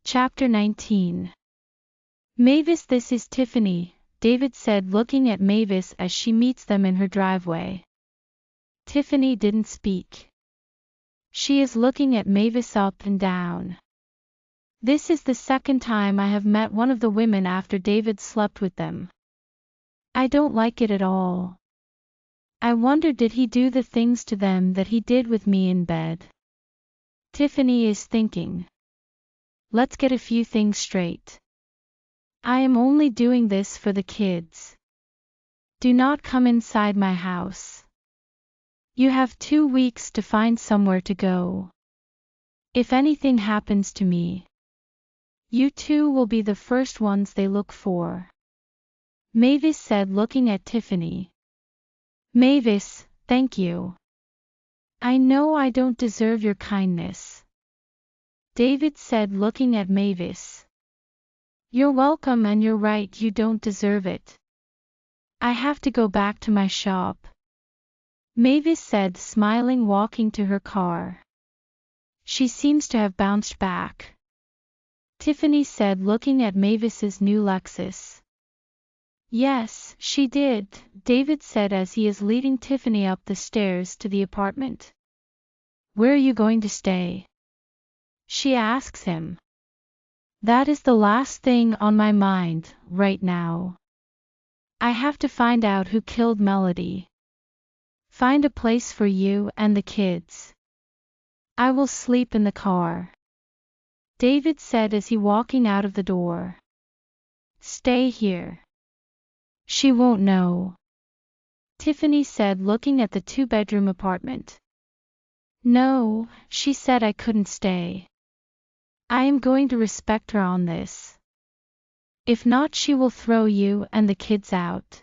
Chapter 19. Mavis, this is Tiffany, David said, looking at Mavis as she meets them in her driveway. Tiffany didn't speak. She is looking at Mavis up and down. This is the second time I have met one of the women after David slept with them. I don't like it at all. I wonder, did he do the things to them that he did with me in bed? Tiffany is thinking. Let's get a few things straight. I am only doing this for the kids. Do not come inside my house. You have 2 weeks to find somewhere to go. If anything happens to me, you two will be the first ones they look for. Mavis said, looking at Tiffany. Mavis, thank you. I know I don't deserve your kindness. David said, looking at Mavis. You're welcome, and you're right, you don't deserve it. I have to go back to my shop. Mavis said, smiling, walking to her car. She seems to have bounced back. Tiffany said, looking at Mavis's new Lexus. Yes, she did, David said as he is leading Tiffany up the stairs to the apartment. Where are you going to stay? She asks him. That is the last thing on my mind right now. I have to find out who killed Melody. Find a place for you and the kids. I will sleep in the car, David said as he walking out of the door. Stay here. She won't know, Tiffany said, looking at the 2-bedroom apartment. No, she said, I couldn't stay. I am going to respect her on this. If not, she will throw you and the kids out.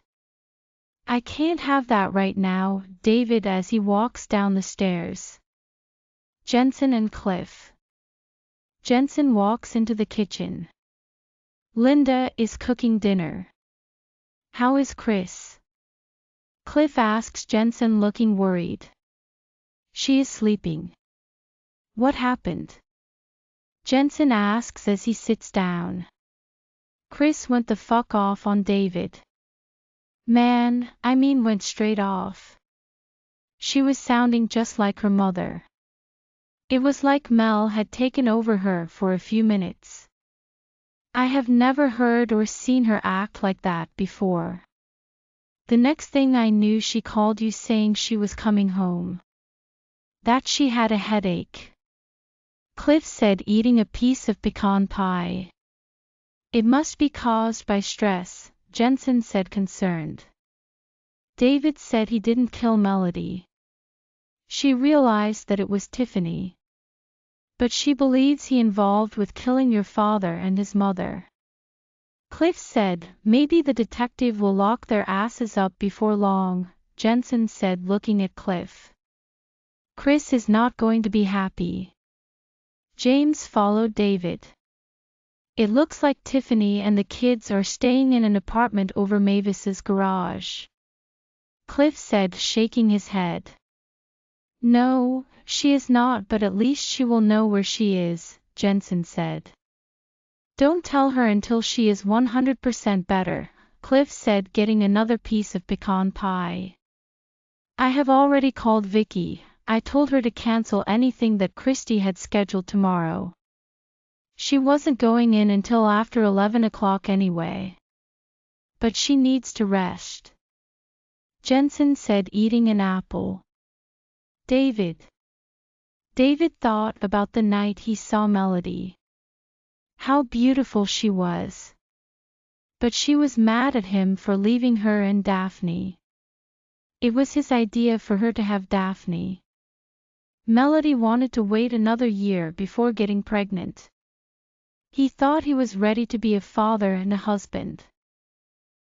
I can't have that right now, David, as he walks down the stairs. Jensen and Cliff. Jensen walks into the kitchen. Linda is cooking dinner. How is Chris? Cliff asks Jensen, looking worried. She is sleeping. What happened? Jensen asks as he sits down. Chris went the fuck off on David. Went straight off. She was sounding just like her mother. It was like Mel had taken over her for a few minutes. I have never heard or seen her act like that before. The next thing I knew, she called you saying she was coming home. That she had a headache. Cliff said, eating a piece of pecan pie. It must be caused by stress, Jensen said, concerned. David said he didn't kill Melody. She realized that it was Tiffany. But she believes he involved with killing your father and his mother. Cliff said, maybe the detective will lock their asses up before long, Jensen said, looking at Cliff. Chris is not going to be happy. James followed David. It looks like Tiffany and the kids are staying in an apartment over Mavis's garage, Cliff said, shaking his head. No, she is not, but at least she will know where she is, Jensen said. Don't tell her until she is 100% better, Cliff said, getting another piece of pecan pie. I have already called Vicky. I told her to cancel anything that Christy had scheduled tomorrow. She wasn't going in until after 11 o'clock anyway. But she needs to rest, Jensen said, eating an apple. David thought about the night he saw Melody. How beautiful she was. But she was mad at him for leaving her and Daphne. It was his idea for her to have Daphne. Melody wanted to wait another year before getting pregnant. He thought he was ready to be a father and a husband.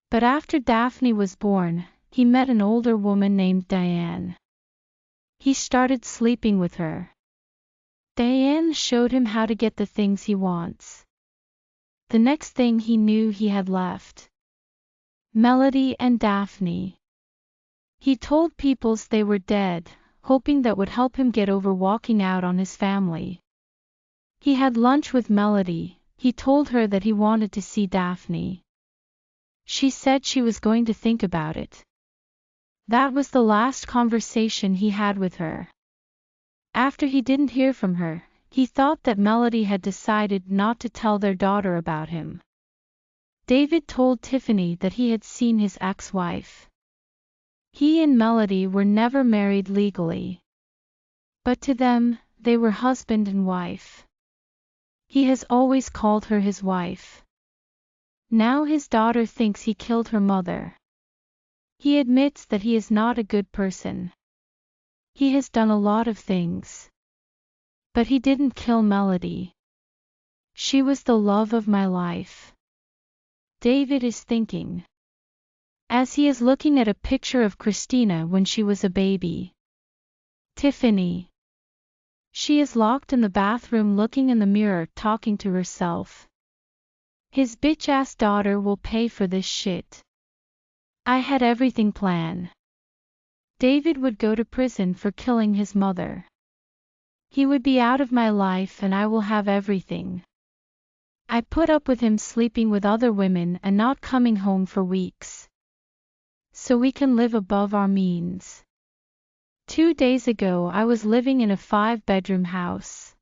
But after Daphne was born, he met an older woman named Diane. He started sleeping with her. Diane showed him how to get the things he wants. The next thing he knew, he had left Melody and Daphne. He told people they were dead, hoping that would help him get over walking out on his family. He had lunch with Melody, He told her that he wanted to see Daphne. She said she was going to think about it. That was the last conversation he had with her. After he didn't hear from her, he thought that Melody had decided not to tell their daughter about him. David told Tiffany that he had seen his ex-wife. He and Melody were never married legally. But to them, they were husband and wife. He has always called her his wife. Now his daughter thinks he killed her mother. He admits that he is not a good person. He has done a lot of things. But he didn't kill Melody. She was the love of my life. David is thinking, as he is looking at a picture of Christina when she was a baby. Tiffany. She is locked in the bathroom looking in the mirror talking to herself. His bitch-ass daughter will pay for this shit. I had everything planned. David would go to prison for killing his mother. He would be out of my life and I will have everything. I put up with him sleeping with other women and not coming home for weeks. So we can live above our means. 2 days ago I was living in a 5-bedroom house.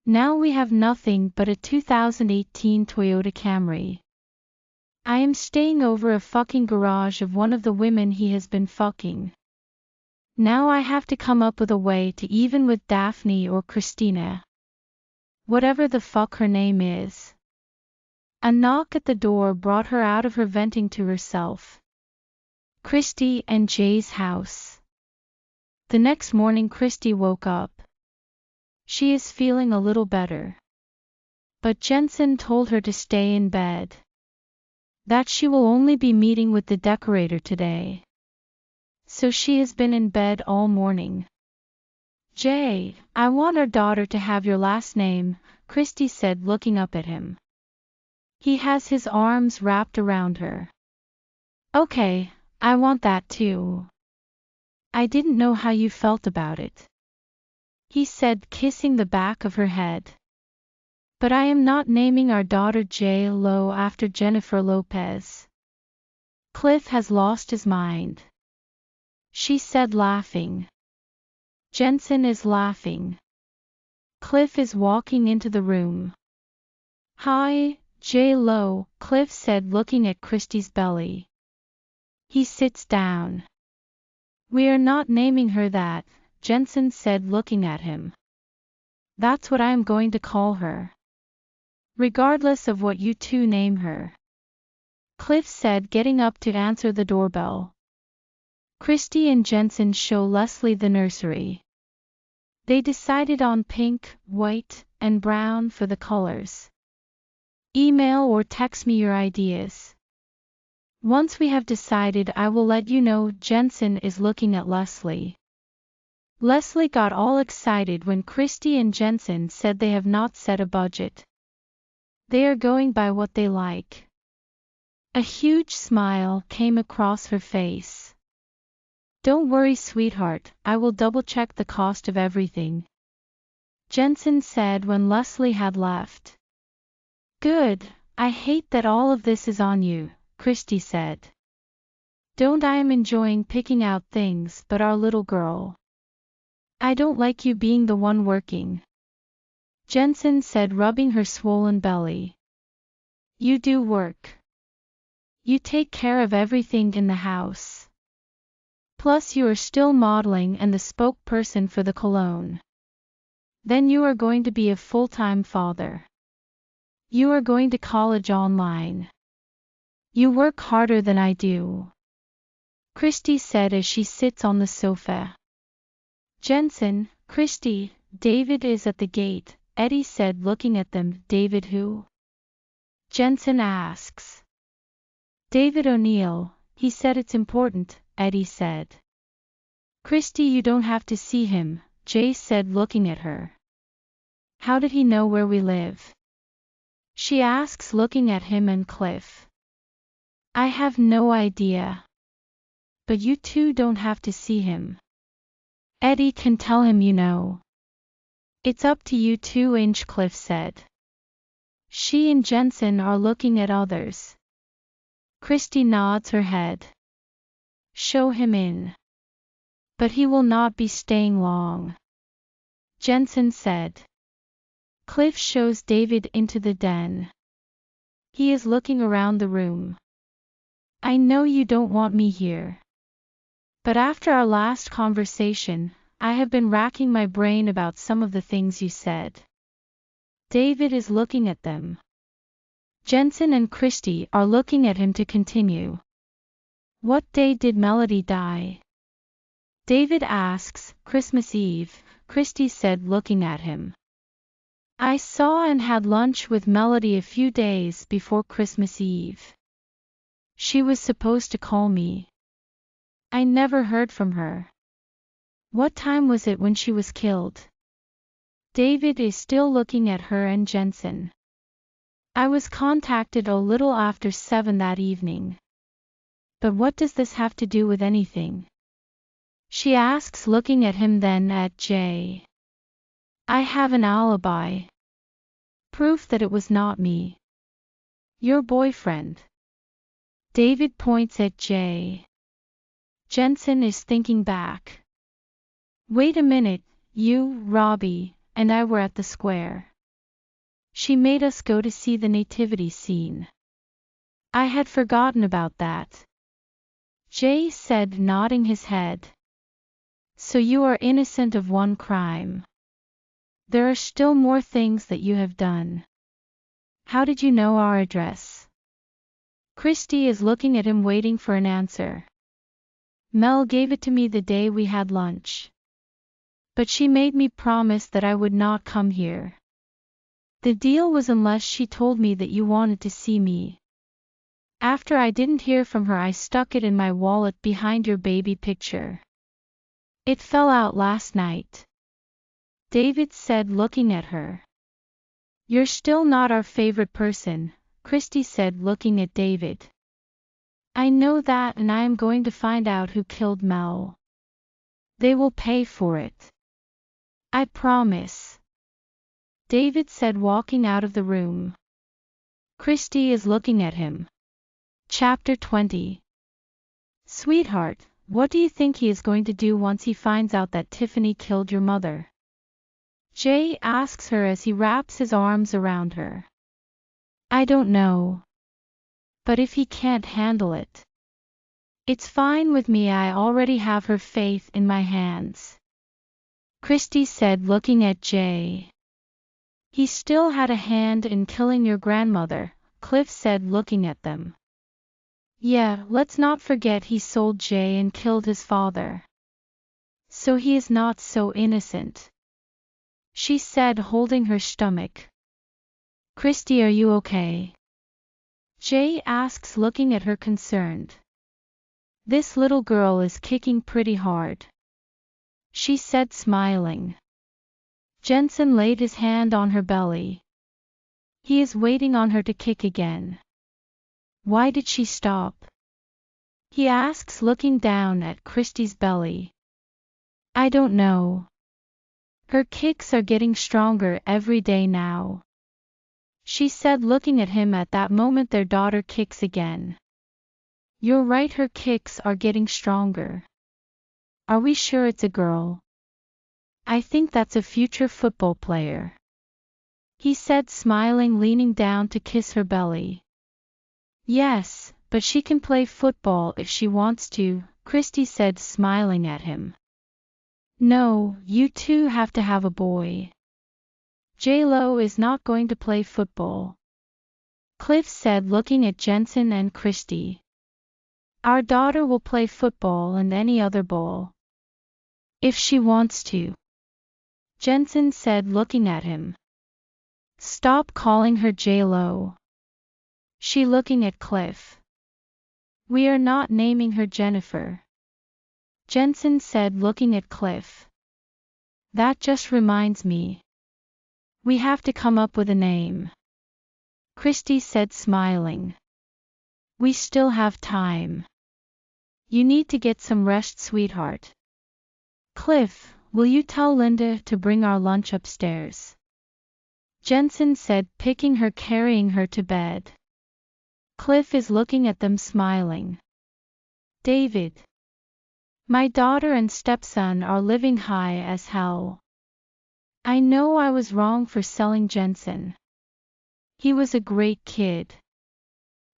Now we have nothing but a 2018 Toyota Camry. I am staying over a fucking garage of one of the women he has been fucking. Now I have to come up with a way to even with Daphne or Christina. Whatever the fuck her name is. A knock at the door brought her out of her venting to herself. Christy and Jay's house. The next morning Christy woke up. She is feeling a little better. But Jensen told her to stay in bed. That she will only be meeting with the decorator today. So she has been in bed all morning. Jay, I want our daughter to have your last name, Christy said looking up at him. He has his arms wrapped around her. Okay, I want that too. I didn't know how you felt about it. He said, kissing the back of her head. But I am not naming our daughter J-Lo after Jennifer Lopez. Cliff has lost his mind. She said laughing. Jensen is laughing. Cliff is walking into the room. Hi, J-Lo, Cliff said looking at Christy's belly. He sits down. We are not naming her that, Jensen said looking at him. That's what I am going to call her. Regardless of what you two name her. Cliff said getting up to answer the doorbell. Christy and Jensen show Leslie the nursery. They decided on pink, white, and brown for the colors. Email or text me your ideas. Once we have decided I will let you know. Jensen is looking at Leslie. Leslie got all excited when Christy and Jensen said they have not set a budget. They are going by what they like. A huge smile came across her face. Don't worry, sweetheart, I will double-check the cost of everything. Jensen said when Leslie had left. Good, I hate that all of this is on you, Christy said. Don't I am enjoying picking out things, but our little girl. I don't like you being the one working. Jensen said rubbing her swollen belly. You do work. You take care of everything in the house. Plus you are still modeling and the spokesperson for the cologne. Then you are going to be a full-time father. You are going to college online. You work harder than I do. Christy said as she sits on the sofa. Jensen, Christy, David is at the gate, Eddie said looking at them. David who? Jensen asks. David O'Neill, he said it's important, Eddie said. Christy, you don't have to see him, Jay said looking at her. How did he know where we live? She asks looking at him and Cliff. I have no idea. But you two don't have to see him. Eddie can tell him you know. It's up to you 2-inch, Cliff said. She and Jensen are looking at others. Christy nods her head. Show him in. But he will not be staying long, Jensen said. Cliff shows David into the den. He is looking around the room. I know you don't want me here. But after our last conversation, I have been racking my brain about some of the things you said. David is looking at them. Jensen and Christy are looking at him to continue. What day did Melody die? David asks. Christmas Eve, Christy said, looking at him. I saw and had lunch with Melody a few days before Christmas Eve. She was supposed to call me. I never heard from her. What time was it when she was killed? David is still looking at her and Jensen. I was contacted a little after 7 that evening. But what does this have to do with anything? She asks, looking at him, then at Jay. I have an alibi. Proof that it was not me. Your boyfriend. David points at Jay. Jensen is thinking back. Wait a minute, you, Robbie, and I were at the square. She made us go to see the nativity scene. I had forgotten about that. Jay said, nodding his head. So you are innocent of one crime. There are still more things that you have done. How did you know our address? Christy is looking at him, waiting for an answer. Mel gave it to me the day we had lunch. But she made me promise that I would not come here. The deal was unless she told me that you wanted to see me. After I didn't hear from her, I stuck it in my wallet behind your baby picture. It fell out last night. David said, looking at her. You're still not our favorite person, Christy said, looking at David. I know that, and I am going to find out who killed Mel. They will pay for it. I promise. David said, walking out of the room. Christy is looking at him. Chapter 20. Sweetheart, what do you think he is going to do once he finds out that Tiffany killed your mother? Jay asks her as he wraps his arms around her. I don't know. But if he can't handle it, it's fine with me. I already have her faith in my hands. Christy said, looking at Jay. He still had a hand in killing your grandmother, Cliff said, looking at them. Yeah, let's not forget he sold Jay and killed his father. So he is not so innocent. She said, holding her stomach. Christy, are you okay? Jay asks, looking at her concerned. This little girl is kicking pretty hard. She said, smiling. Jensen laid his hand on her belly. He is waiting on her to kick again. Why did she stop? He asks, looking down at Christy's belly. I don't know. Her kicks are getting stronger every day now. She said, looking at him. At that moment their daughter kicks again. You're right, her kicks are getting stronger. Are we sure it's a girl? I think that's a future football player. He said, smiling, leaning down to kiss her belly. Yes, but she can play football if she wants to, Christy said, smiling at him. No, you two have to have a boy. J-Lo is not going to play football. Cliff said, looking at Jensen and Christy. Our daughter will play football and any other ball. If she wants to. Jensen said, looking at him. Stop calling her J-Lo. She looking at Cliff. We are not naming her Jennifer. Jensen said, looking at Cliff. That just reminds me. We have to come up with a name. Christy said, smiling. We still have time. You need to get some rest, sweetheart. Cliff, will you tell Linda to bring our lunch upstairs? Jensen said, picking her, carrying her to bed. Cliff is looking at them, smiling. David. My daughter and stepson are living high as hell. I know I was wrong for selling Jensen. He was a great kid.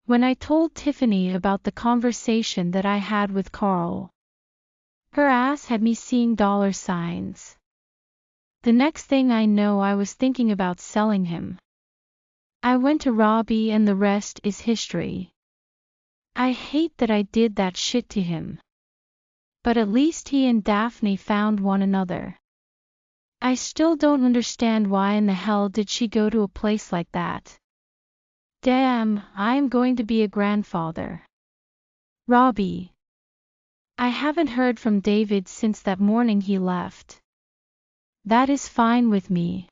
When I told Tiffany about the conversation that I had with Carl, her ass had me seeing dollar signs. The next thing I know, I was thinking about selling him. I went to Robbie and the rest is history. I hate that I did that shit to him. But at least he and Daphne found one another. I still don't understand why in the hell did she go to a place like that. Damn, I am going to be a grandfather. Robbie. I haven't heard from David since that morning he left. That is fine with me.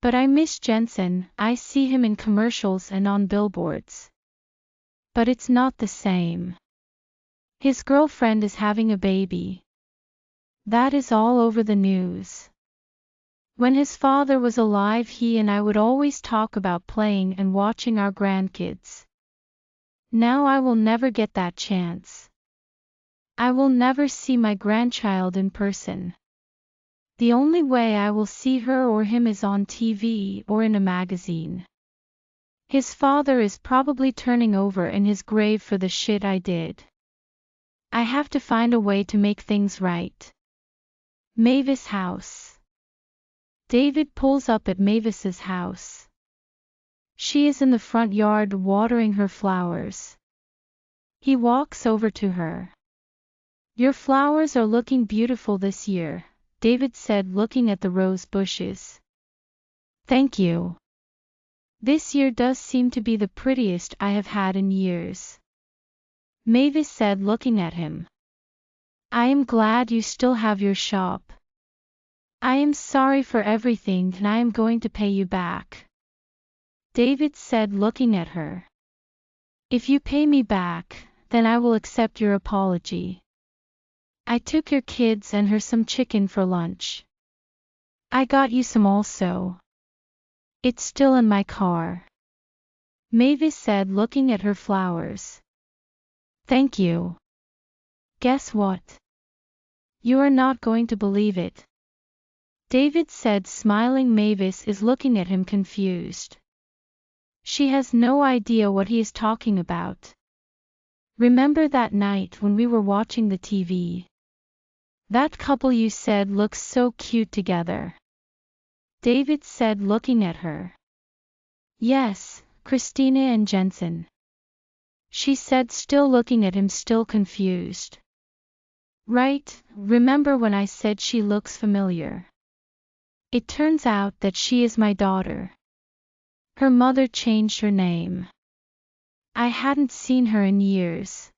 But I miss Jensen. I see him in commercials and on billboards. But it's not the same. His girlfriend is having a baby. That is all over the news. When his father was alive, he and I would always talk about playing and watching our grandkids. Now I will never get that chance. I will never see my grandchild in person. The only way I will see her or him is on TV or in a magazine. His father is probably turning over in his grave for the shit I did. I have to find a way to make things right. Mavis' house. David pulls up at Mavis's house. She is in the front yard watering her flowers. He walks over to her. Your flowers are looking beautiful this year, David said, looking at the rose bushes. Thank you. This year does seem to be the prettiest I have had in years. Mavis said, looking at him. I am glad you still have your shop. I am sorry for everything and I am going to pay you back. David said, looking at her. If you pay me back, then I will accept your apology. I took your kids and her some chicken for lunch. I got you some also. It's still in my car. Mavis said, looking at her flowers. Thank you. Guess what? You are not going to believe it. David said, smiling. Mavis is looking at him confused. She has no idea what he is talking about. Remember that night when we were watching the TV? That couple you said looks so cute together. David said, looking at her. Yes, Christina and Jensen. She said, still looking at him, still confused. Right, remember when I said she looks familiar? It turns out that she is my daughter. Her mother changed her name. I hadn't seen her in years.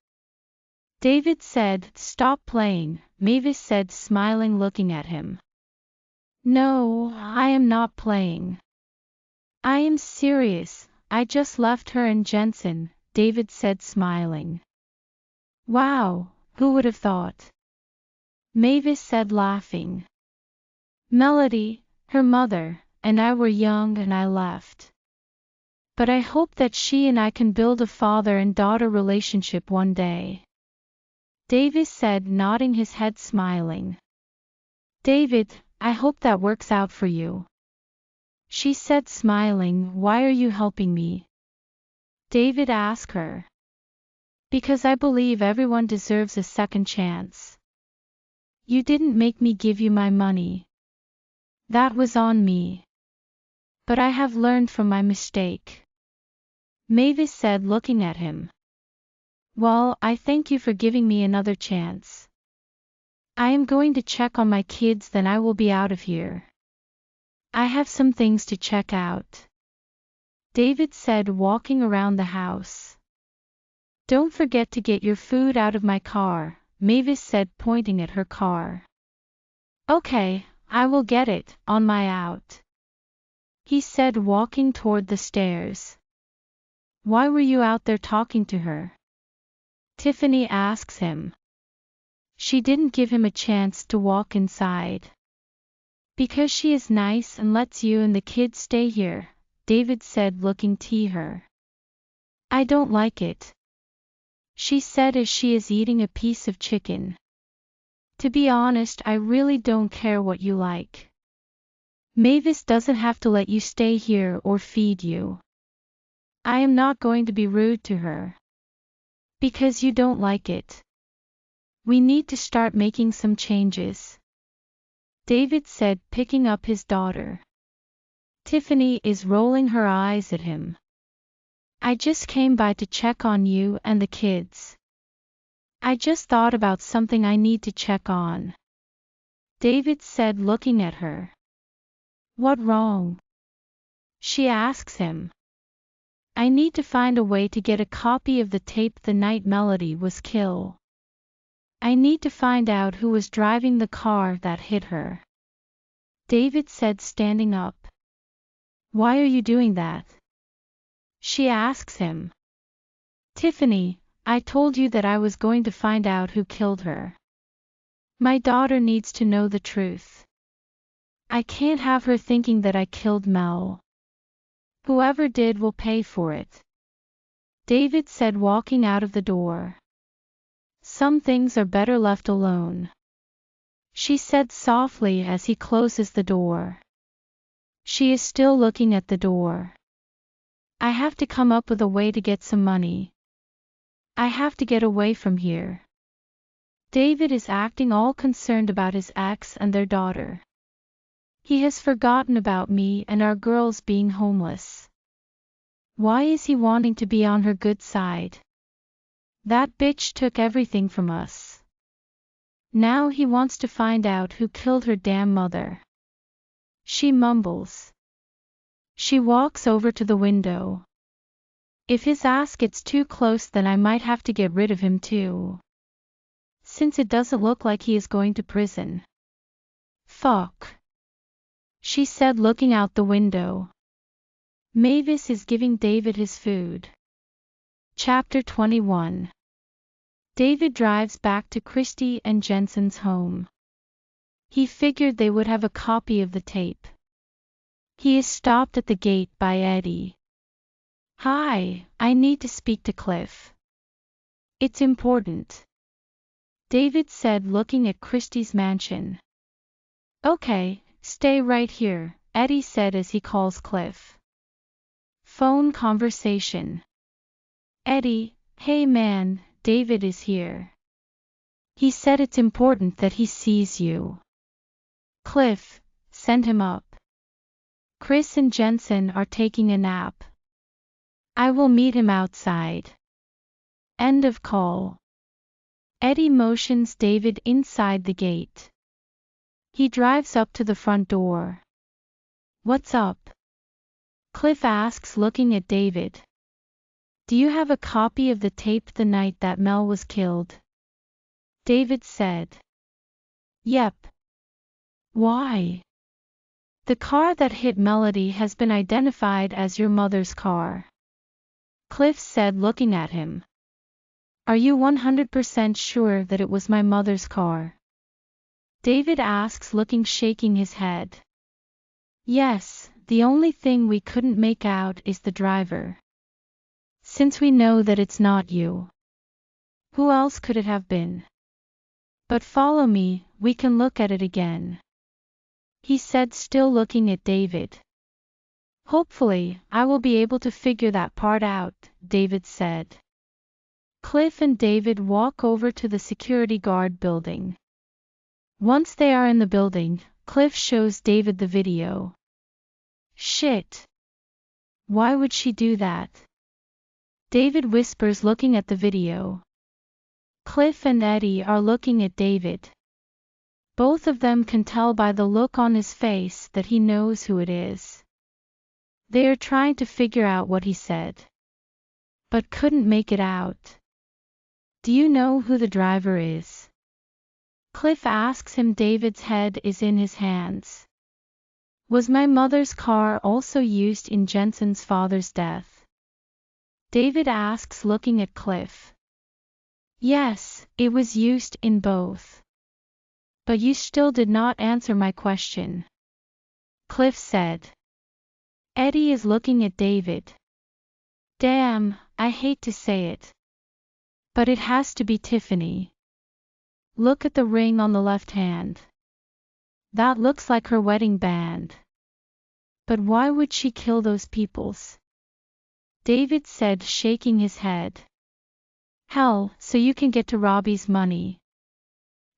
David said, stop playing, Mavis said, smiling, looking at him. No, I am not playing. I am serious, I just left her and Jensen, David said, smiling. Wow, who would have thought? Mavis said, laughing. Melody, her mother, and I were young and I left. But I hope that she and I can build a father and daughter relationship one day. David said, nodding his head, smiling. David, I hope that works out for you. She said, smiling. Why are you helping me? David asked her. Because I believe everyone deserves a second chance. You didn't make me give you my money. That was on me. But I have learned from my mistake. Mavis said, looking at him. Well, I thank you for giving me another chance. I am going to check on my kids, then I will be out of here. I have some things to check out. David said, walking around the house. Don't forget to get your food out of my car, Mavis said, pointing at her car. Okay, I will get it, on my out. He said, walking toward the stairs. Why were you out there talking to her? Tiffany asks him. She didn't give him a chance to walk inside. Because she is nice and lets you and the kids stay here, David said, looking at her. I don't like it, she said as she is eating a piece of chicken. To be honest, I really don't care what you like. Mavis doesn't have to let you stay here or feed you. I am not going to be rude to her. Because you don't like it. We need to start making some changes, David said, picking up his daughter. Tiffany is rolling her eyes at him. I just came by to check on you and the kids. I just thought about something I need to check on, David said, looking at her. What wrong? She asks him. I need to find a way to get a copy of the tape the night Melody was killed. I need to find out who was driving the car that hit her, David said, standing up. Why are you doing that? She asks him. Tiffany, I told you that I was going to find out who killed her. My daughter needs to know the truth. I can't have her thinking that I killed Mel. Whoever did will pay for it, David said, walking out of the door. Some things are better left alone, she said softly as he closes the door. She is still looking at the door. I have to come up with a way to get some money. I have to get away from here. David is acting all concerned about his ex and their daughter. He has forgotten about me and our girls being homeless. Why is he wanting to be on her good side? That bitch took everything from us. Now he wants to find out who killed her damn mother. She mumbles. She walks over to the window. If his ass gets too close, then I might have to get rid of him too, since it doesn't look like he is going to prison. Fuck, she said, looking out the window. Mavis is giving David his food. Chapter 21. David drives back to Christy and Jensen's home. He figured they would have a copy of the tape. He is stopped at the gate by Eddie. Hi, I need to speak to Cliff. It's important, David said, looking at Christy's mansion. Okay, stay right here, Eddie said as he calls Cliff. Phone conversation. Eddie, hey man, David is here. He said it's important that he sees you. Cliff, send him up. Chris and Jensen are taking a nap. I will meet him outside. End of call. Eddie motions David inside the gate. He drives up to the front door. What's up? Cliff asks, looking at David. Do you have a copy of the tape the night that Mel was killed? David said. Yep. Why? The car that hit Melody has been identified as your mother's car, Cliff said, looking at him. Are you 100% sure that it was my mother's car? David asks, shaking his head. Yes, the only thing we couldn't make out is the driver. Since we know that it's not you, who else could it have been? But follow me, we can look at it again, he said, still looking at David. Hopefully, I will be able to figure that part out, David said. Cliff and David walk over to the security guard building. Once they are in the building, Cliff shows David the video. Shit. Why would she do that? David whispers, looking at the video. Cliff and Eddie are looking at David. Both of them can tell by the look on his face that he knows who it is. They are trying to figure out what he said, but couldn't make it out. Do you know who the driver is? Cliff asks him. David's head is in his hands. Was my mother's car also used in Jensen's father's death? David asks, looking at Cliff. Yes, it was used in both. But you still did not answer my question. Cliff said. Eddie is looking at David. Damn, I hate to say it. But it has to be Tiffany. Look at the ring on the left hand. That looks like her wedding band. But why would she kill those peoples? David said, shaking his head. Hell, so you can get to Robbie's money.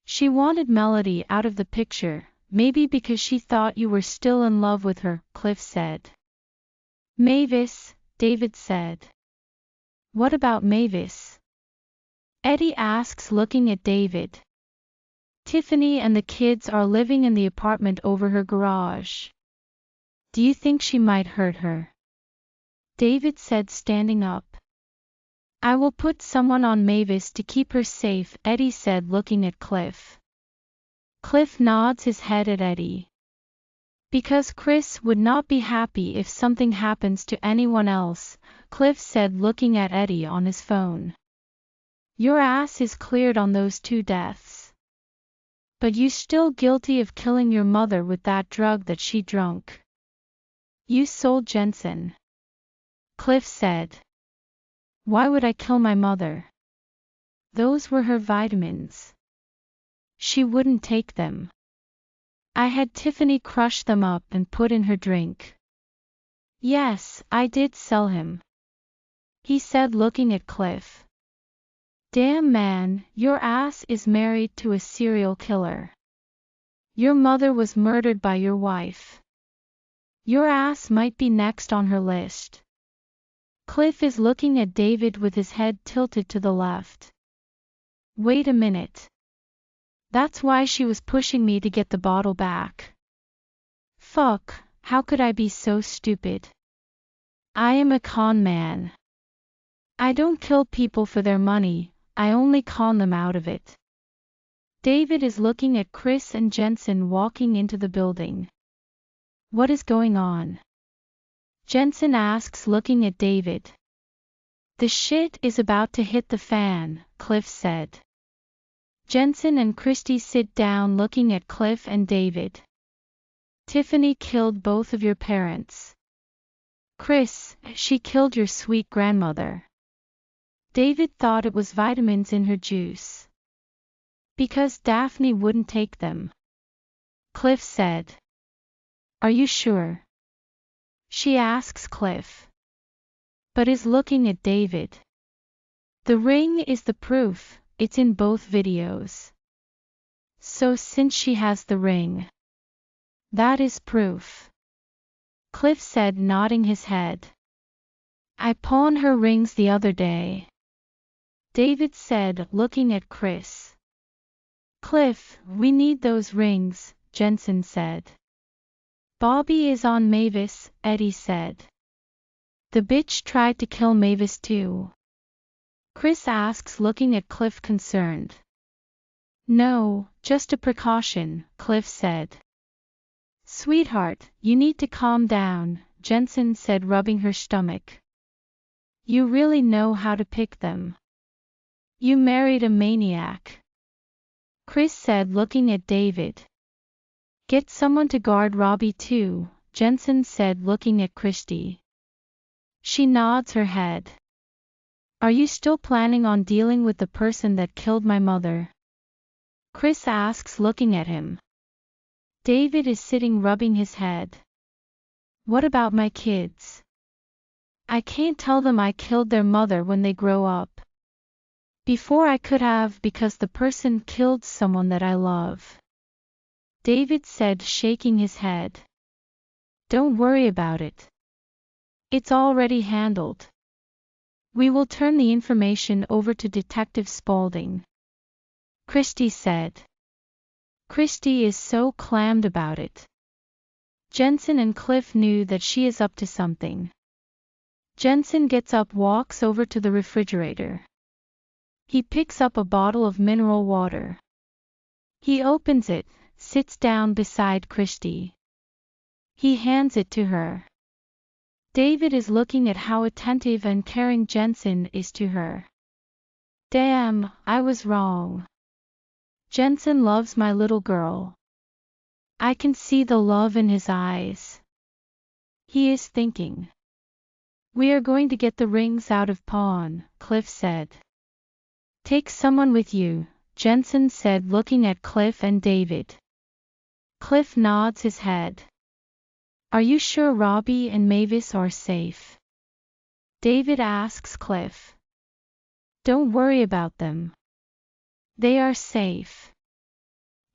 She wanted Melody out of the picture, maybe because she thought you were still in love with her, Cliff said. Mavis, David said. What about Mavis? Eddie asks, looking at David. Tiffany and the kids are living in the apartment over her garage. Do you think she might hurt her? David said, standing up. I will put someone on Mavis to keep her safe, Eddie said, looking at Cliff. Cliff nods his head at Eddie. Because Chris would not be happy if something happens to anyone else, Cliff said, looking at Eddie on his phone. Your ass is cleared on those 2 deaths. But you still guilty of killing your mother with that drug that she drunk. You sold Jensen. Cliff said. Why would I kill my mother? Those were her vitamins. She wouldn't take them. I had Tiffany crush them up and put in her drink. Yes, I did sell him. He said, looking at Cliff. Damn man, your ass is married to a serial killer. Your mother was murdered by your wife. Your ass might be next on her list. Cliff is looking at David with his head tilted to the left. Wait a minute. That's why she was pushing me to get the bottle back. Fuck, how could I be so stupid? I am a con man. I don't kill people for their money, I only con them out of it. David is looking at Chris and Jensen walking into the building. What is going on? Jensen asks, looking at David. The shit is about to hit the fan, Cliff said. Jensen and Christy sit down, looking at Cliff and David. Tiffany killed both of your parents. Chris, she killed your sweet grandmother. David thought it was vitamins in her juice. Because Daphne wouldn't take them. Cliff said. Are you sure? She asks Cliff. But is looking at David. The ring is the proof, it's in both videos. So since she has the ring, that is proof. Cliff said, nodding his head. I pawned her rings the other day. David said, looking at Chris. Cliff, we need those rings, Jensen said. Bobby is on Mavis, Eddie said. The bitch tried to kill Mavis too. Chris asks, looking at Cliff, concerned. No, just a precaution, Cliff said. Sweetheart, you need to calm down, Jensen said, rubbing her stomach. You really know how to pick them. You married a maniac. Chris said, looking at David. Get someone to guard Robbie too, Jensen said, looking at Christy. She nods her head. Are you still planning on dealing with the person that killed my mother? Chris asks, looking at him. David is sitting, rubbing his head. What about my kids? I can't tell them I killed their mother when they grow up. Before I could have, because the person killed someone that I love. David said, shaking his head. Don't worry about it. It's already handled. We will turn the information over to Detective Spaulding. Christy said. Christy is so clammed about it. Jensen and Cliff knew that she is up to something. Jensen gets up, walks over to the refrigerator. He picks up a bottle of mineral water. He opens it, sits down beside Christy. He hands it to her. David is looking at how attentive and caring Jensen is to her. Damn, I was wrong. Jensen loves my little girl. I can see the love in his eyes. He is thinking. We are going to get the rings out of pawn, Cliff said. Take someone with you, Jensen said, looking at Cliff and David. Cliff nods his head. Are you sure Robbie and Mavis are safe? David asks Cliff. Don't worry about them. They are safe,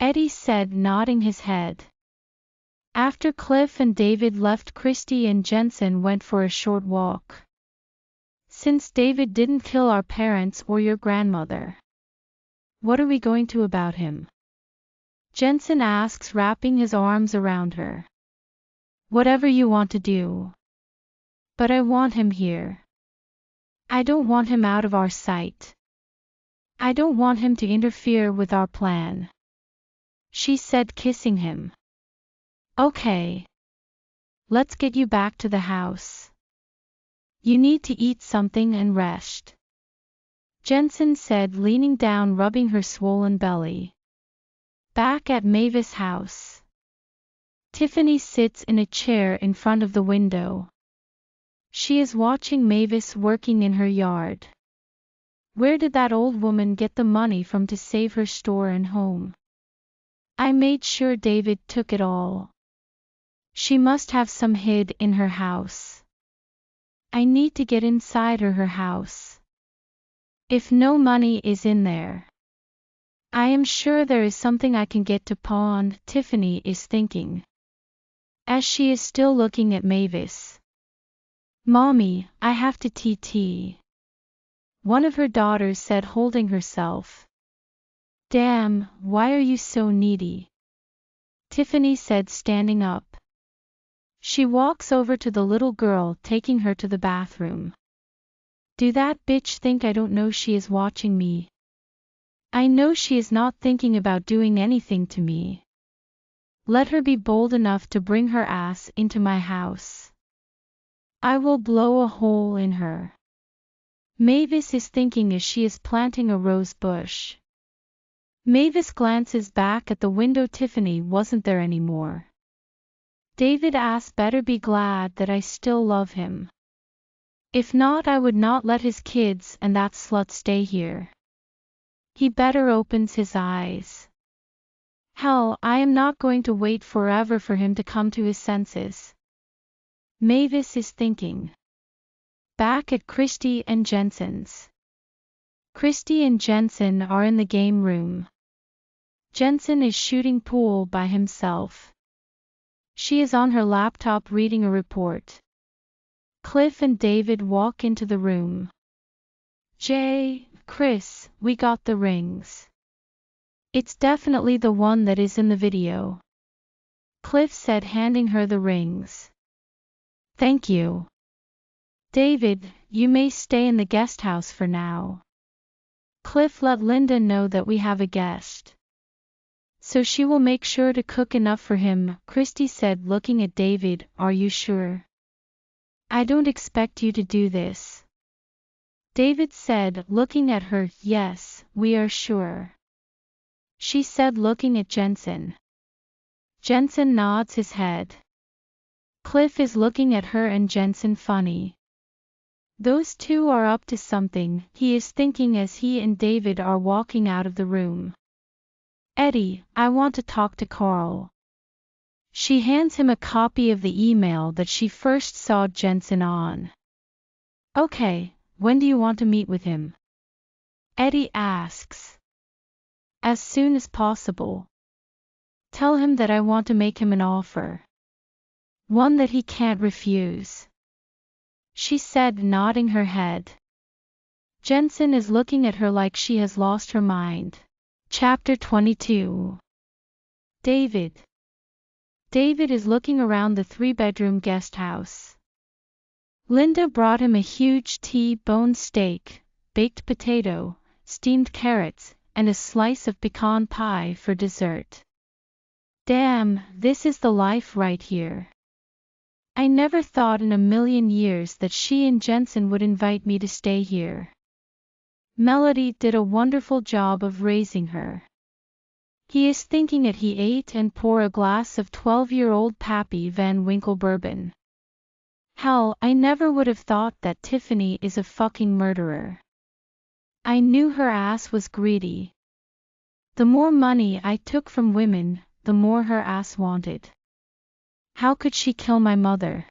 Eddie said, nodding his head. After Cliff and David left, Christy and Jensen went for a short walk. Since David didn't kill our parents or your grandmother, what are we going to about him? Jensen asks, wrapping his arms around her. Whatever you want to do. But I want him here. I don't want him out of our sight. I don't want him to interfere with our plan, she said, kissing him. Okay. Let's get you back to the house. You need to eat something and rest, Jensen said, leaning down, rubbing her swollen belly. Back at Mavis' house, Tiffany sits in a chair in front of the window. She is watching Mavis working in her yard. Where did that old woman get the money from to save her store and home? I made sure David took it all. She must have some hid in her house. I need to get inside her house. If no money is in there, I am sure there is something I can get to pawn, Tiffany is thinking, as she is still looking at Mavis. Mommy, I have to TT, one of her daughters said, holding herself. Damn, why are you so needy? Tiffany said, standing up. She walks over to the little girl, taking her to the bathroom. Do that bitch think I don't know she is watching me? I know she is not thinking about doing anything to me. Let her be bold enough to bring her ass into my house. I will blow a hole in her. Mavis is thinking as she is planting a rose bush. Mavis glances back at the window. Tiffany wasn't there anymore. David asks, better be glad that I still love him. If not, I would not let his kids and that slut stay here. He better opens his eyes. Hell, I am not going to wait forever for him to come to his senses, Mavis is thinking. Back at Christy and Jensen's. Christy and Jensen are in the game room. Jensen is shooting pool by himself. She is on her laptop reading a report. Cliff and David walk into the room. Chris, we got the rings. It's definitely the one that is in the video, Cliff said, handing her the rings. Thank you. David, you may stay in the guest house for now. Cliff let Linda know that we have a guest, so she will make sure to cook enough for him, Christy said, looking at David. Are you sure? I don't expect you to do this, David said, looking at her. Yes, we are sure, she said, looking at Jensen. Jensen nods his head. Cliff is looking at her and Jensen funny. Those two are up to something, he is thinking as he and David are walking out of the room. Eddie, I want to talk to Carl. She hands him a copy of the email that she first saw Jensen on. Okay, when do you want to meet with him? Eddie asks. As soon as possible. Tell him that I want to make him an offer, one that he can't refuse, she said, nodding her head. Jensen is looking at her like she has lost her mind. Chapter 22. David. David is looking around the 3-bedroom guest house. Linda brought him a huge T-bone steak, baked potato, steamed carrots, and a slice of pecan pie for dessert. Damn, this is the life right here. I never thought in a million years that she and Jensen would invite me to stay here. Melody did a wonderful job of raising her. He is thinking it he ate and pour a glass of 12-year-old Pappy Van Winkle bourbon. Hell, I never would have thought that Tiffany is a fucking murderer. I knew her ass was greedy. The more money I took from women, the more her ass wanted. How could she kill my mother?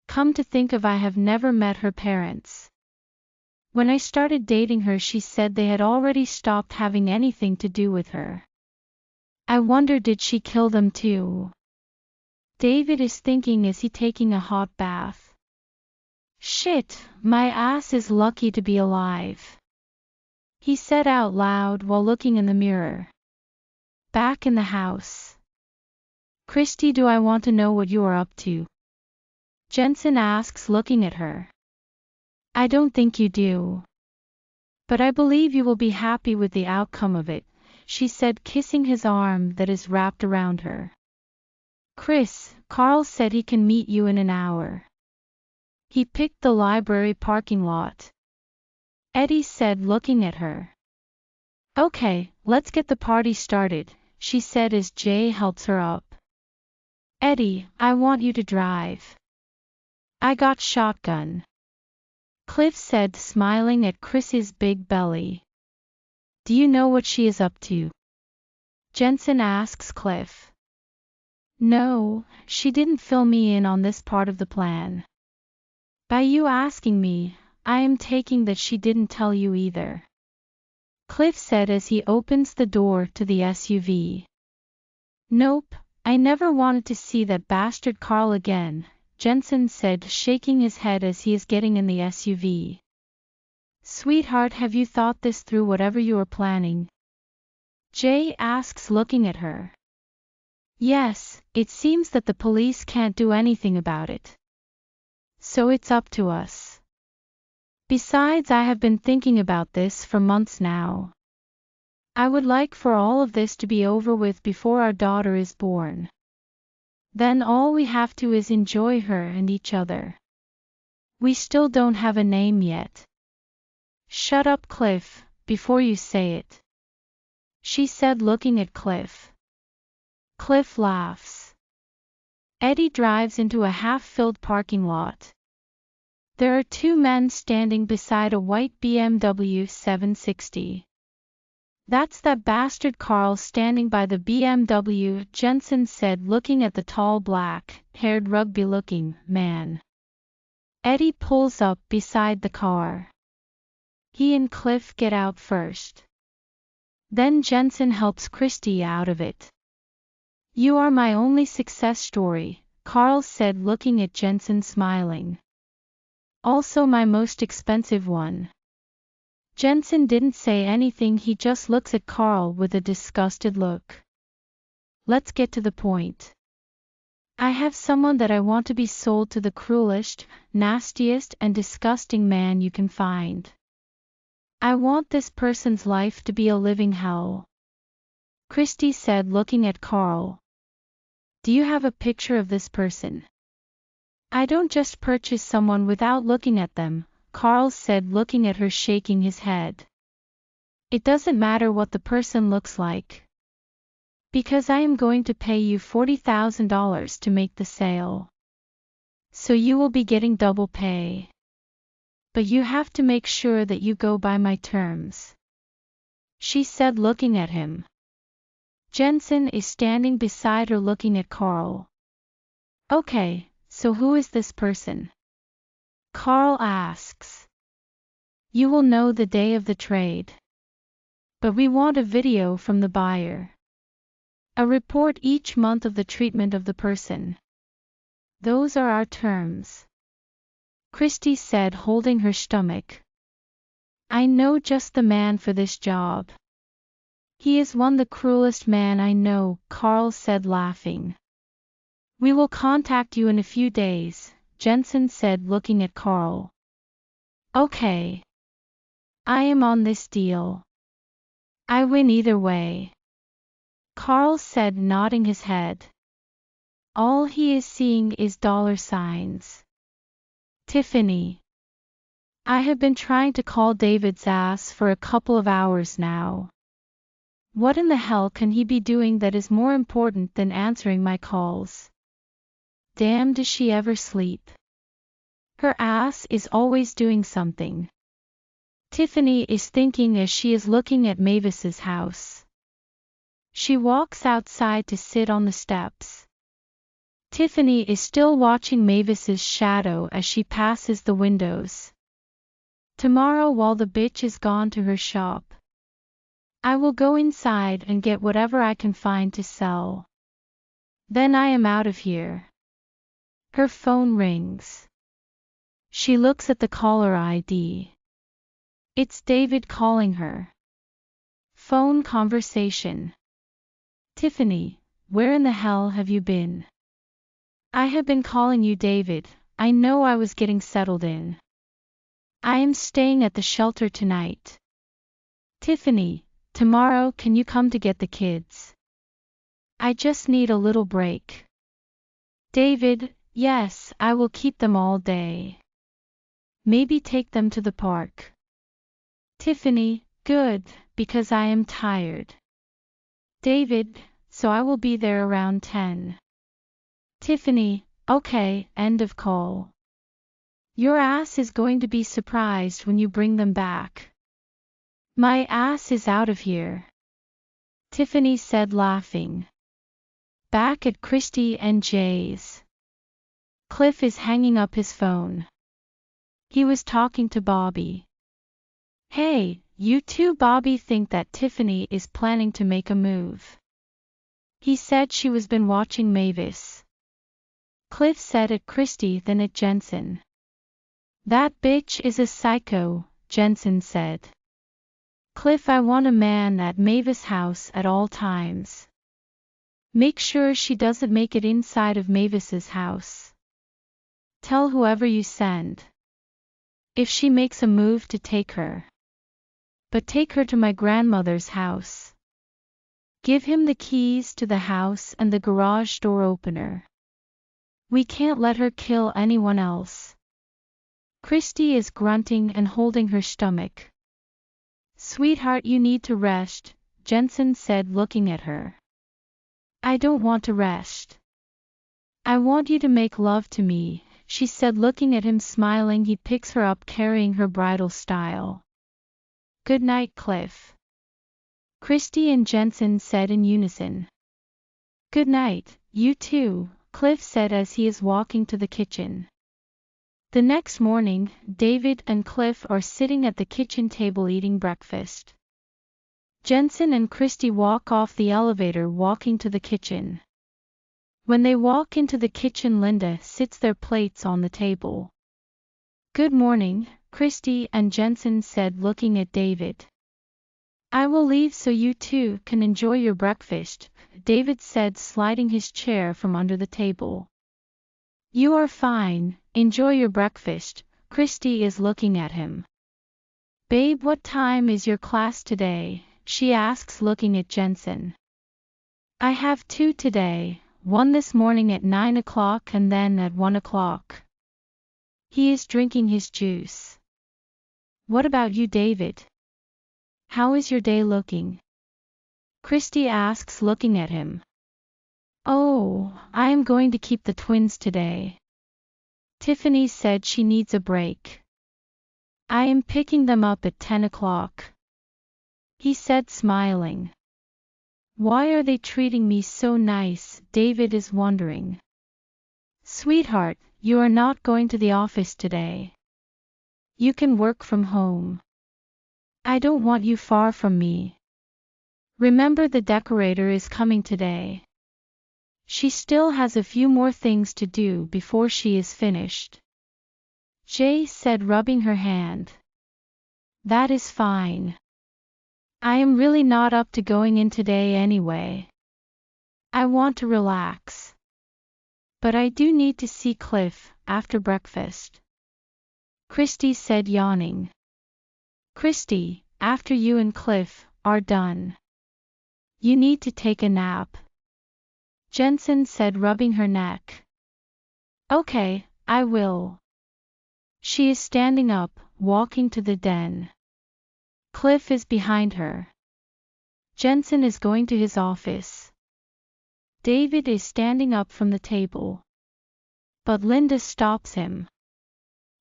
Come to think of, I have never met her parents. When I started dating her, she said they had already stopped having anything to do with her. I wonder, did she kill them too? David is thinking, is he taking a hot bath? Shit, my ass is lucky to be alive, he said out loud while looking in the mirror. Back in the house. Christy, do I want to know what you are up to? Jensen asks, looking at her. I don't think you do. But I believe you will be happy with the outcome of it, she said, kissing his arm that is wrapped around her. Chris, Carl said he can meet you in an hour. He picked the library parking lot. Eddie said, looking at her. Okay, let's get the party started, she said as Jay helps her up. Eddie, I want you to drive. I got shotgun, Cliff said, smiling at Chris's big belly. Do you know what she is up to? Jensen asks Cliff. No, she didn't fill me in on this part of the plan. By you asking me, I am taking that she didn't tell you either, Cliff said as he opens the door to the SUV. Nope, I never wanted to see that bastard Carl again, Jensen said, shaking his head as he is getting in the SUV. Sweetheart, have you thought this through, whatever you are planning? Jay asks, looking at her. Yes, it seems that the police can't do anything about it. So it's up to us. Besides, I have been thinking about this for months now. I would like for all of this to be over with before our daughter is born. Then all we have to is enjoy her and each other. We still don't have a name yet. Shut up, Cliff, before you say it, she said, looking at Cliff. Cliff laughs. Eddie drives into a half-filled parking lot. There are two men standing beside a white BMW 760. That's that bastard Carl standing by the BMW, Jensen said, looking at the tall black-haired rugby-looking man. Eddie pulls up beside the car. He and Cliff get out first. Then Jensen helps Christy out of it. You are my only success story, Carl said, looking at Jensen, smiling. Also my most expensive one. Jensen didn't say anything, he just looks at Carl with a disgusted look. Let's get to the point. I have someone that I want to be sold to the cruelest, nastiest, and disgusting man you can find. I want this person's life to be a living hell, Christy said, looking at Carl. Do you have a picture of this person? I don't just purchase someone without looking at them, Carl said, looking at her, shaking his head. It doesn't matter what the person looks like. Because I am going to pay you $40,000 to make the sale. So you will be getting double pay. But you have to make sure that you go by my terms, she said, looking at him. Jensen is standing beside her, looking at Carl. Okay, so who is this person? Carl asks. You will know the day of the trade. But we want a video from the buyer. A report each month of the treatment of the person. Those are our terms, Christy said, holding her stomach. I know just the man for this job. He is the cruelest man I know, Carl said, laughing. We will contact you in a few days, Jensen said, looking at Carl. Okay. I am on this deal. I win either way, Carl said, nodding his head. All he is seeing is dollar signs. Tiffany. I have been trying to call David's ass for a couple of hours now. What in the hell can he be doing that is more important than answering my calls? Damn, does she ever sleep? Her ass is always doing something. Tiffany is thinking as she is looking at Mavis's house. She walks outside to sit on the steps. Tiffany is still watching Mavis's shadow as she passes the windows. Tomorrow, while the bitch is gone to her shop, I will go inside and get whatever I can find to sell. Then I am out of here. Her phone rings. She looks at the caller ID. It's David calling her. Phone conversation. Tiffany, where in the hell have you been? I have been calling you, David. I know I was getting settled in. I am staying at the shelter tonight. Tiffany, tomorrow can you come to get the kids? I just need a little break. David, yes, I will keep them all day. Maybe take them to the park. Tiffany, good, because I am tired. David, so I will be there around 10. Tiffany, okay, end of call. Your ass is going to be surprised when you bring them back. My ass is out of here, Tiffany said, laughing. Back at Christy and Jay's, Cliff is hanging up his phone. He was talking to Bobby. Hey, you two. Bobby think that Tiffany is planning to make a move. He said she was been watching Mavis. Cliff said at Christy, then at Jensen. That bitch is a psycho, Jensen said. Cliff, I want a man at Mavis' house at all times. Make sure she doesn't make it inside of Mavis's house. Tell whoever you send. If she makes a move to take her. But take her to my grandmother's house. Give him the keys to the house and the garage door opener. We can't let her kill anyone else. Christy is grunting and holding her stomach. Sweetheart, you need to rest, Jensen said, looking at her. I don't want to rest. I want you to make love to me, she said, looking at him, smiling. He picks her up, carrying her bridal style. Good night, Cliff, Christy and Jensen said in unison. Good night, you too, Cliff said as he is walking to the kitchen. The next morning, David and Cliff are sitting at the kitchen table eating breakfast. Jensen and Christy walk off the elevator, walking to the kitchen. When they walk into the kitchen, Linda sits their plates on the table. Good morning, Christy and Jensen said, looking at David. I will leave so you two can enjoy your breakfast, David said, sliding his chair from under the table. You are fine, enjoy your breakfast, Christy is looking at him. Babe, what time is your class today? She asks, looking at Jensen. I have 2 today, one this morning at 9 o'clock and then at 1 o'clock. He is drinking his juice. What about you, David? How is your day looking? Christy asks, looking at him. Oh, I am going to keep the twins today. Tiffany said she needs a break. I am picking them up at 10 o'clock. He said, smiling. Why are they treating me so nice? David is wondering. Sweetheart, you are not going to the office today. You can work from home. I don't want you far from me. Remember, the decorator is coming today. She still has a few more things to do before she is finished. Jay said, rubbing her hand. That is fine. I am really not up to going in today anyway. I want to relax. But I do need to see Cliff after breakfast. Christy said, yawning. Christy, after you and Cliff are done, you need to take a nap, Jensen said, rubbing her neck. Okay, I will. She is standing up, walking to the den. Cliff is behind her. Jensen is going to his office. David is standing up from the table. But Linda stops him.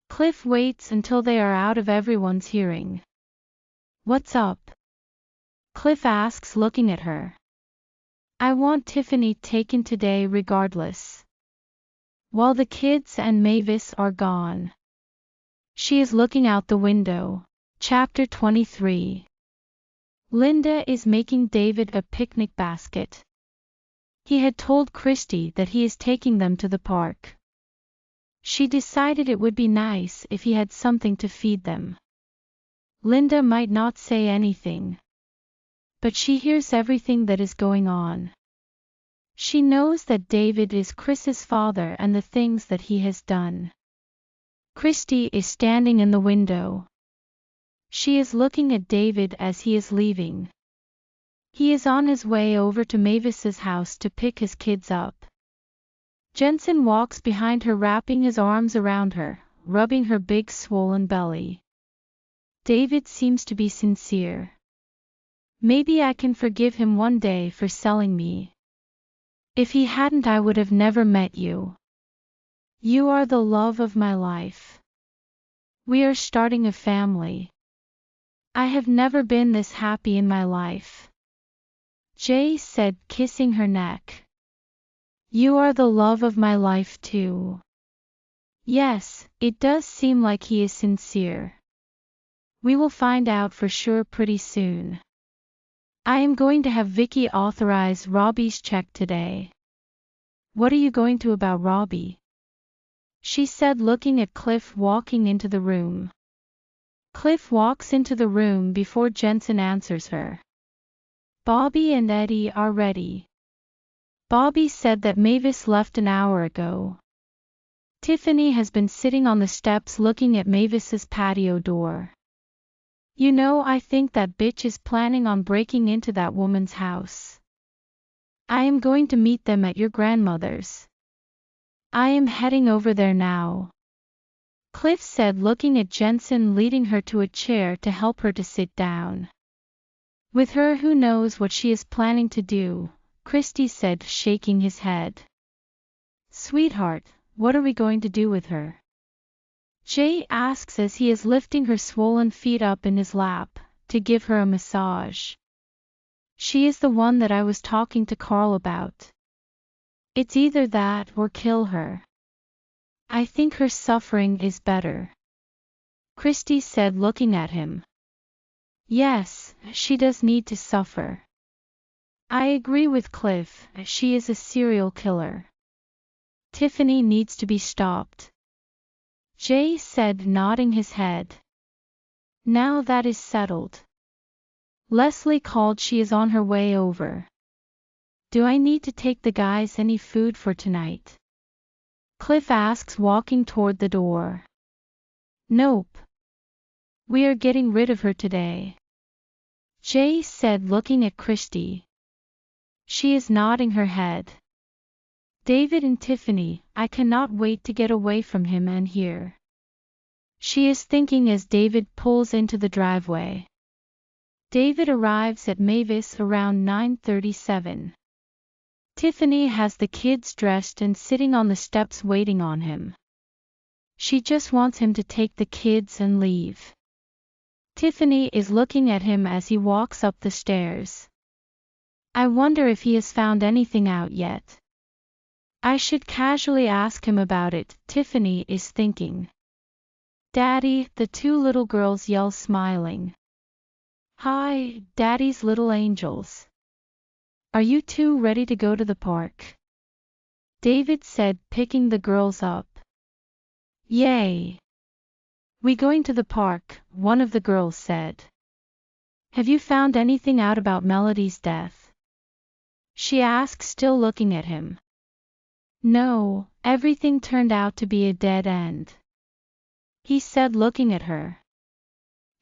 Cliff waits until they are out of everyone's hearing. What's up? Cliff asks, looking at her. I want Tiffany taken today regardless. While the kids and Mavis are gone. She is looking out the window. Chapter 23. Linda is making David a picnic basket. He had told Christy that he is taking them to the park. She decided it would be nice if he had something to feed them. Linda might not say anything. But she hears everything that is going on. She knows that David is Chris's father and the things that he has done. Christy is standing in the window. She is looking at David as he is leaving. He is on his way over to Mavis's house to pick his kids up. Jensen walks behind her, wrapping his arms around her, rubbing her big swollen belly. David seems to be sincere. Maybe I can forgive him one day for selling me. If he hadn't, I would have never met you. You are the love of my life. We are starting a family. I have never been this happy in my life. Jay said, kissing her neck. You are the love of my life too. Yes, it does seem like he is sincere. We will find out for sure pretty soon. I am going to have Vicky authorize Robbie's check today. What are you going to about Robbie? She said, looking at Cliff walking into the room. Cliff walks into the room before Jensen answers her. Bobby and Eddie are ready. Bobby said that Mavis left an hour ago. Tiffany has been sitting on the steps looking at Mavis's patio door. You know, I think that bitch is planning on breaking into that woman's house. I am going to meet them at your grandmother's. I am heading over there now. Cliff said, looking at Jensen, leading her to a chair to help her to sit down. With her, who knows what she is planning to do, Christy said, shaking his head. Sweetheart, what are we going to do with her? Jay asks as he is lifting her swollen feet up in his lap, to give her a massage. She is the one that I was talking to Carl about. It's either that or kill her. I think her suffering is better. Christy said, looking at him. Yes, she does need to suffer. I agree with Cliff, she is a serial killer. Tiffany needs to be stopped. Jay said, nodding his head. Now that is settled. Leslie called, she is on her way over. Do I need to take the guys any food for tonight? Cliff asks, walking toward the door. Nope. We are getting rid of her today. Jay said, looking at Christy. She is nodding her head. David and Tiffany, I cannot wait to get away from him and here. She is thinking as David pulls into the driveway. David arrives at Mavis around 9:37. Tiffany has the kids dressed and sitting on the steps waiting on him. She just wants him to take the kids and leave. Tiffany is looking at him as he walks up the stairs. I wonder if he has found anything out yet. I should casually ask him about it, Tiffany is thinking. Daddy, the two little girls yell, smiling. Hi, Daddy's little angels. Are you two ready to go to the park? David said, picking the girls up. Yay! We going to the park, one of the girls said. Have you found anything out about Melody's death? She asked, still looking at him. No, everything turned out to be a dead end. He said, looking at her.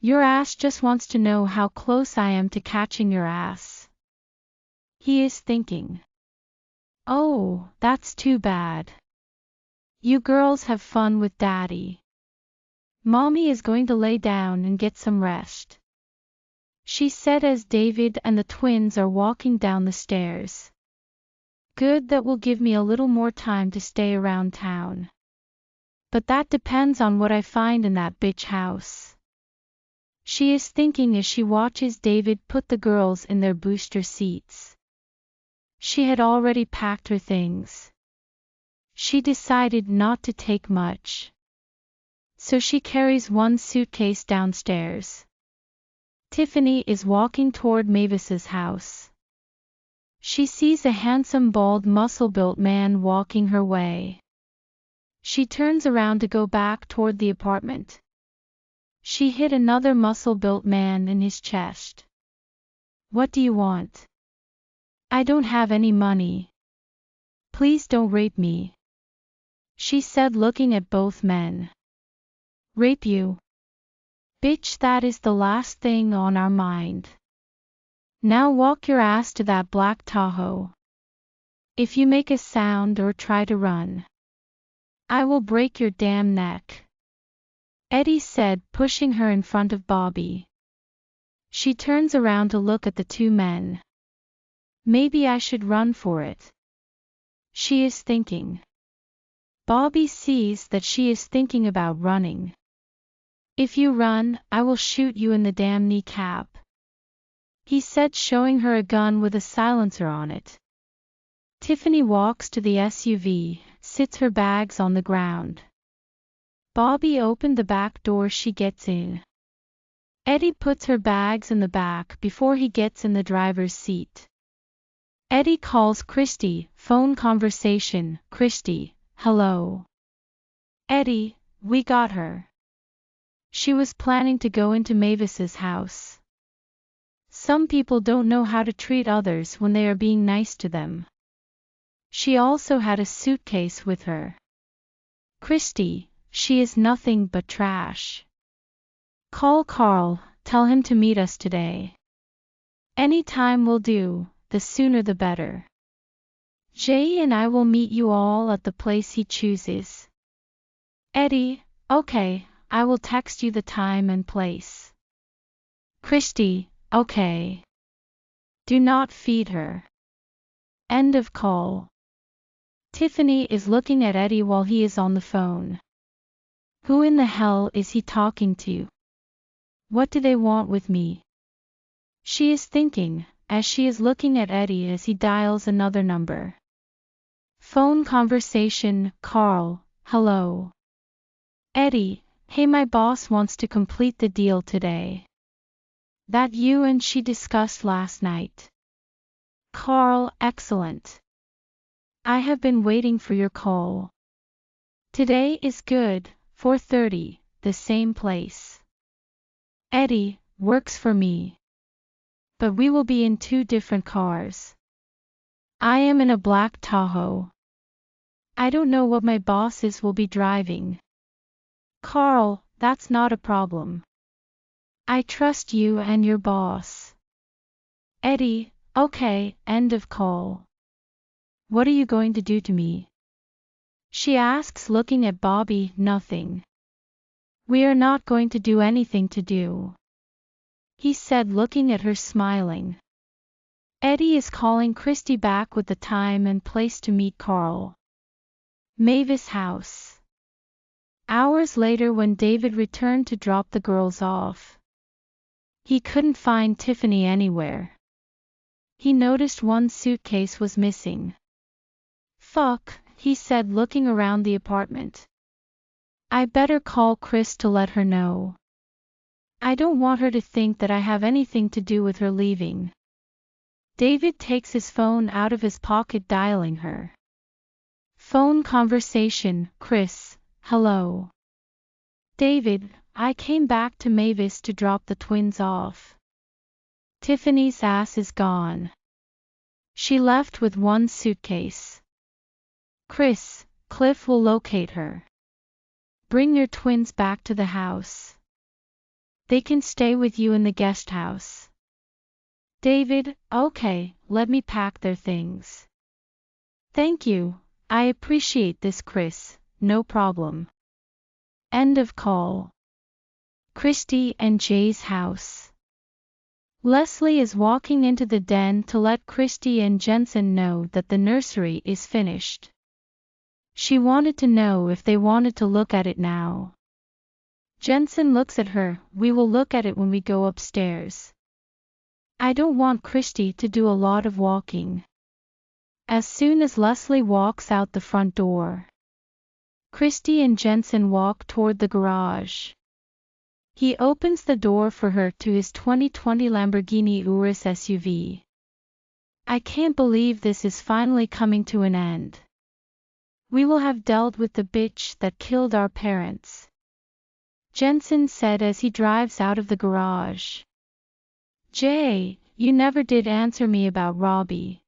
Your ass just wants to know how close I am to catching your ass. He is thinking. Oh, that's too bad. You girls have fun with Daddy. Mommy is going to lay down and get some rest. she said as David and the twins are walking down the stairs. Good, that will give me a little more time to stay around town. But that depends on what I find in that bitch house. She is thinking as she watches David put the girls in their booster seats. She had already packed her things. She decided not to take much. So she carries one suitcase downstairs. Tiffany is walking toward Mavis's house. She sees a handsome bald muscle-built man walking her way. She turns around to go back toward the apartment. She hit another muscle-built man in his chest. What do you want? I don't have any money. Please don't rape me, she said, looking at both men. Rape you? Bitch, that is the last thing on our mind. Now walk your ass to that black Tahoe. If you make a sound or try to run, I will break your damn neck, Eddie said, pushing her in front of Bobby. She turns around to look at the two men. Maybe I should run for it, she is thinking. Bobby sees that she is thinking about running. If you run, I will shoot you in the damn kneecap, he said, showing her a gun with a silencer on it. Tiffany walks to the SUV, sits her bags on the ground. Bobby opened the back door. She gets in. Eddie puts her bags in the back before he gets in the driver's seat. Eddie calls Christy. Phone conversation. Christy, hello. Eddie, we got her. She was planning to go into Mavis's house. Some people don't know how to treat others when they are being nice to them. She also had a suitcase with her. Christy, she is nothing but trash. Call Carl, tell him to meet us today. Any time will do, the sooner the better. Jay and I will meet you all at the place he chooses. Eddie, okay, I will text you the time and place. Christy, okay. Do not feed her. End of call. Tiffany is looking at Eddie while he is on the phone. Who in the hell is he talking to? What do they want with me? She is thinking, as she is looking at Eddie as he dials another number. Phone conversation. Carl, hello. Eddie, hey, my boss wants to complete the deal today that you and she discussed last night. Carl, excellent. I have been waiting for your call. Today is good, 4:30, the same place. Eddie, works for me. But we will be in two different cars. I am in a black Tahoe. I don't know what my bosses will be driving. Carl, that's not a problem. I trust you and your boss. Eddie, okay, end of call. What are you going to do to me? She asks, looking at Bobby. Nothing. We are not going to do anything to do, he said, looking at her, smiling. Eddie is calling Christy back with the time and place to meet Carl. Mavis' house. Hours later, when David returned to drop the girls off, he couldn't find Tiffany anywhere. He noticed one suitcase was missing. Fuck, he said, looking around the apartment. I better call Chris to let her know. I don't want her to think that I have anything to do with her leaving. David takes his phone out of his pocket, dialing her. Phone conversation. Chris, hello. David, I came back to Mavis to drop the twins off. Tiffany's ass is gone. She left with one suitcase. Chris, Cliff will locate her. Bring your twins back to the house. They can stay with you in the guest house. David, okay, let me pack their things. Thank you, I appreciate this, Chris, no problem. End of call. Christy and Jay's house. Leslie is walking into the den to let Christy and Jensen know that the nursery is finished. She wanted to know if they wanted to look at it now. Jensen looks at her. We will look at it when we go upstairs. I don't want Christy to do a lot of walking. As soon as Leslie walks out the front door, Christy and Jensen walk toward the garage. He opens the door for her to his 2020 Lamborghini Urus SUV. I can't believe this is finally coming to an end. We will have dealt with the bitch that killed our parents, Jensen said as he drives out of the garage. Jay, you never did answer me about Robbie.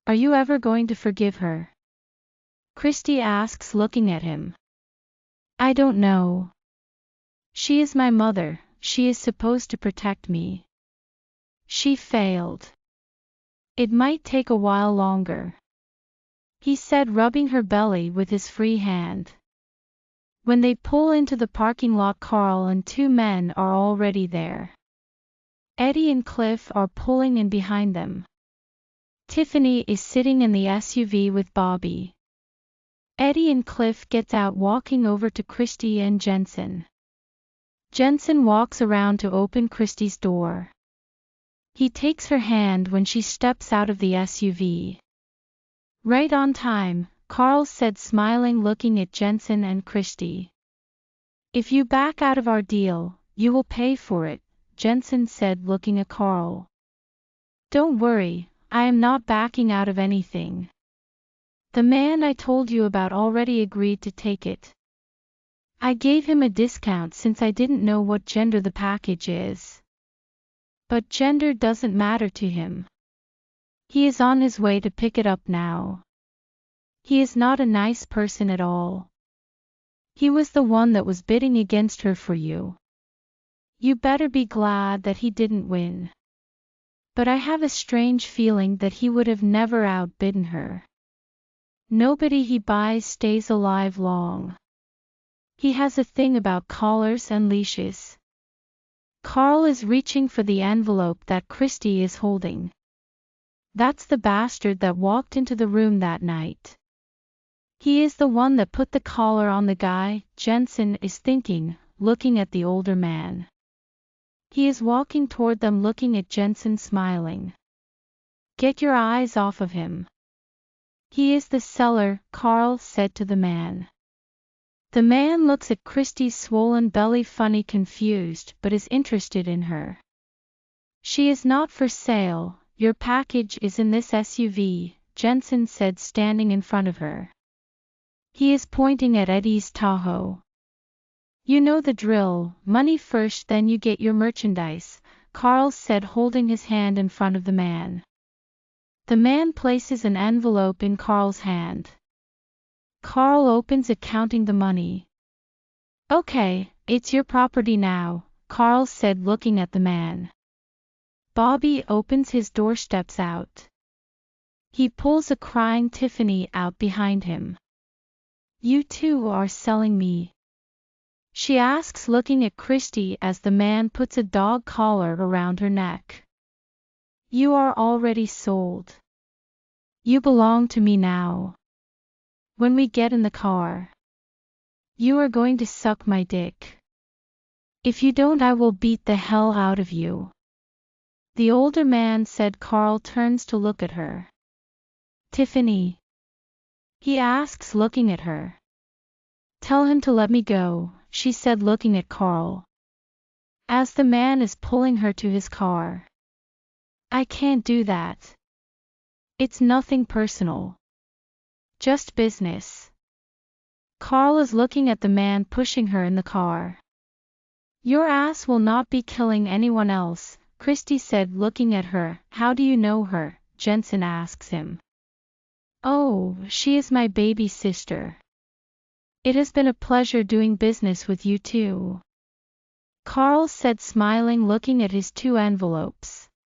Are you ever going to forgive her? Christy asks, looking at him. I don't know. She is my mother. She is supposed to protect me. She failed. It might take a while longer, he said, rubbing her belly with his free hand. When they pull into the parking lot, Carl and two men are already there. Eddie and Cliff are pulling in behind them. Tiffany is sitting in the SUV with Bobby. Eddie and Cliff gets out, walking over to Christy and Jensen. Jensen walks around to open Christy's door. He takes her hand when she steps out of the SUV. Right on time, Carl said, smiling, looking at Jensen and Christy. If you back out of our deal, you will pay for it, Jensen said, looking at Carl. Don't worry, I am not backing out of anything. The man I told you about already agreed to take it. I gave him a discount since I didn't know what gender the package is. But gender doesn't matter to him. He is on his way to pick it up now. He is not a nice person at all. He was the one that was bidding against her for you. You better be glad that he didn't win. But I have a strange feeling that he would have never outbidden her. Nobody he buys stays alive long. He has a thing about collars and leashes. Carl is reaching for the envelope that Christy is holding. That's the bastard that walked into the room that night. He is the one that put the collar on the guy, Jensen is thinking, looking at the older man. He is walking toward them, looking at Jensen, smiling. Get your eyes off of him. He is the seller, Carl said to the man. The man looks at Christy's swollen belly, funny, confused, but is interested in her. She is not for sale. Your package is in this SUV, Jensen said, standing in front of her. He is pointing at Eddie's Tahoe. You know the drill, money first, then you get your merchandise, Carl said, holding his hand in front of the man. The man places an envelope in Carl's hand. Carl opens it, counting the money. Okay, it's your property now, Carl said, looking at the man. Bobby opens his door, steps out. He pulls a crying Tiffany out behind him. You two are selling me? She asks, looking at Christy as the man puts a dog collar around her neck. You are already sold. You belong to me now. When we get in the car, you are going to suck my dick. If you don't, I will beat the hell out of you. The older man said. Carl turns to look at her. Tiffany? He asks, looking at her. Tell him to let me go, she said, looking at Carl. As the man is pulling her to his car. I can't do that. It's nothing personal. Just business. Carl is looking at the man pushing her in the car. Your ass will not be killing anyone else, Christy said, looking at her. How do you know her? Jensen asks him. Oh, she is my baby sister. It has been a pleasure doing business with you too, Carl said, smiling, looking at his two envelopes.